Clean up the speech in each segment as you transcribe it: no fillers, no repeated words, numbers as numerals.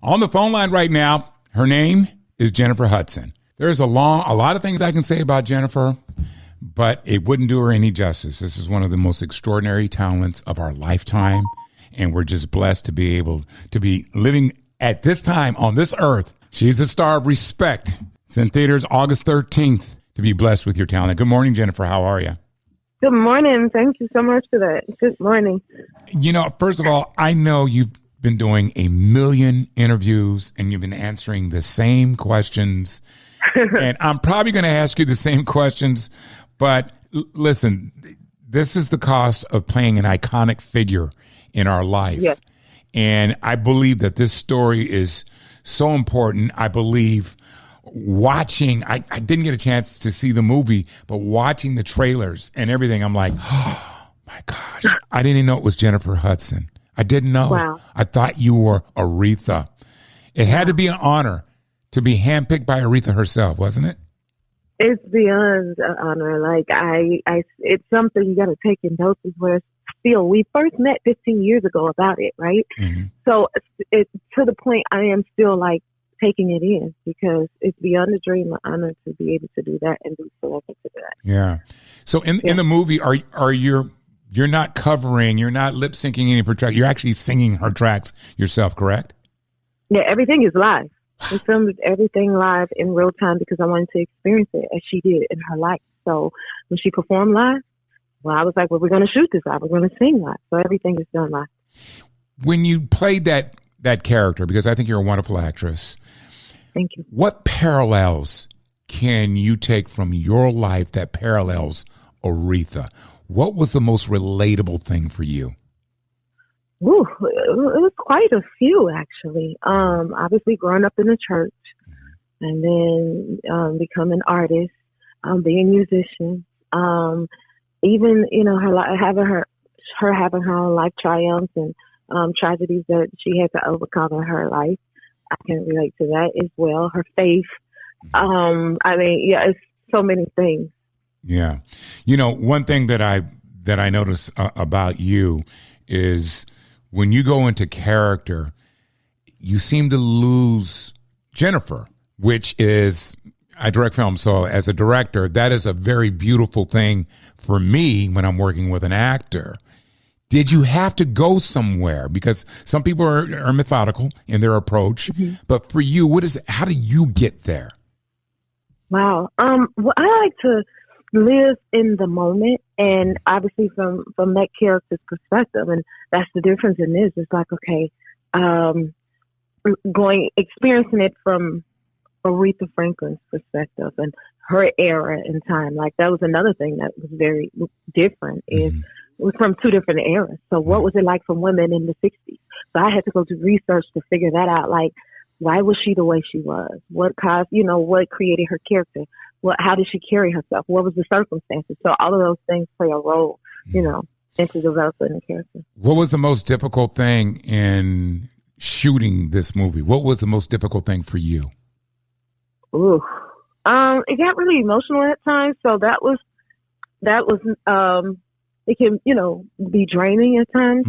On the phone line right now, her name is Jennifer Hudson. There's a lot of things I can say about Jennifer, but it wouldn't do her any justice. This is one of the most extraordinary talents of our lifetime, and we're just blessed to be able to be living at this time on this earth. She's the star of Respect. It's in theaters August 13th. To be blessed with your talent. Good morning, Jennifer. How are you? Good morning. Thank you so much for that. Good morning. You know, first of all, I know you've been doing a million interviews and you've been answering the same questions. And I'm probably going to ask you the same questions. But listen, this is the cost of playing an iconic figure in our life. Yes. And I believe that this story is so important. I believe watching, I didn't get a chance to see the movie, but watching the trailers and everything, I'm like, oh my gosh, I didn't even know it was Jennifer Hudson. I didn't know. Wow. I thought you were Aretha. It had to be an honor to be handpicked by Aretha herself, wasn't it? It's beyond an honor. Like it's something you got to take in doses. Where still, we first met 15 years ago about it, right? Mm-hmm. So it's to the point I am still like taking it in because it's beyond a dream, an honor to be able to do that and be selected to do that. Yeah. So in the movie, you're not covering, you're not lip syncing any of her tracks. You're actually singing her tracks yourself, correct? Yeah, everything is live. We filmed everything live in real time because I wanted to experience it as she did in her life. So when she performed live, well, I was like, well, we're going to shoot this live. We're going to sing live. So everything is done live. When you played that character, because I think you're a wonderful actress. Thank you. What parallels can you take from your life that parallels Aretha? What was the most relatable thing for you? Ooh, it was quite a few, actually. Obviously, growing up in the church and then becoming an artist, being a musician, even, you know, having her own life triumphs and tragedies that she had to overcome in her life. I can relate to that as well. Her faith. I mean, yeah, it's so many things. Yeah. You know, one thing that I notice about you is when you go into character, you seem to lose Jennifer, which is, I direct film. So as a director, that is a very beautiful thing for me when I'm working with an actor. Did you have to go somewhere? Because some people are methodical in their approach, but for you, how do you get there? Wow. Well, I like to live in the moment, and obviously from that character's perspective, and that's the difference in this. It's like, okay, experiencing it from Aretha Franklin's perspective and her era and time. Like that was another thing that was very different. Is it was from two different eras. So what was it like for women in the 60s? So I had to go do research to figure that out. Like, why was she the way she was? What caused, what created her character? How did she carry herself? What was the circumstances? So all of those things play a role, into developing the character. What was the most difficult thing in shooting this movie? What was the most difficult thing for you? Ooh, it got really emotional at times. So that was, it can, be draining at times.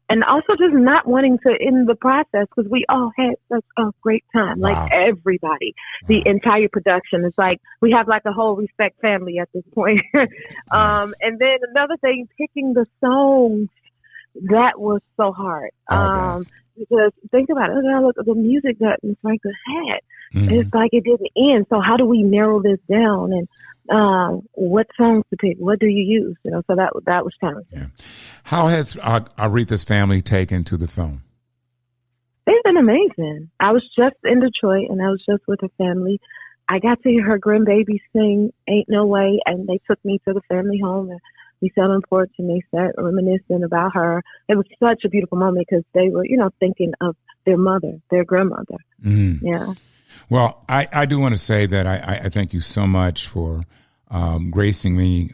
And also just not wanting to end the process because we all had such a great time. Wow. Like everybody, the entire production. It's like we have like a whole Respect family at this point. Nice. And then another thing, picking the songs, that was so hard. Because think about it, look at the music that Miss Franklin had. It's like it didn't end. So how do we narrow this down? And what songs to pick? What do you use? So that was challenging. Yeah. How has Aretha's family taken to the film? They've been amazing. I was just in Detroit and I was just with her family. I got to hear her grandbaby sing "Ain't No Way," and they took me to the family home and we sat on the porch and they sat reminiscing about her. It was such a beautiful moment because they were, thinking of their mother, their grandmother. Yeah. Well, I do want to say that I thank you so much for gracing me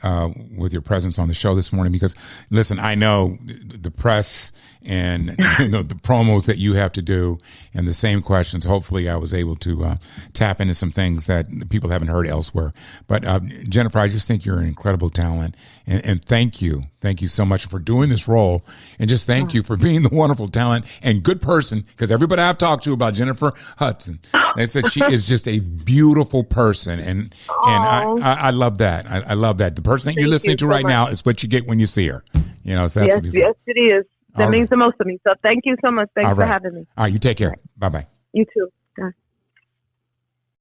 with your presence on the show this morning. Because, listen, I know the press and the promos that you have to do and the same questions. Hopefully I was able to tap into some things that people haven't heard elsewhere. But Jennifer, I just think you're an incredible talent. And thank you. Thank you so much for doing this role. And just thank you for being the wonderful talent and good person. Because everybody I've talked to about Jennifer Hudson, they said she is just a beautiful person. And I love that. I love that. The person that you're listening to right now is what you get when you see her. So that's yes, it is. That means the most of me. So thank you so much. Thanks for having me. All right. You take care. Bye-bye. You too. Bye.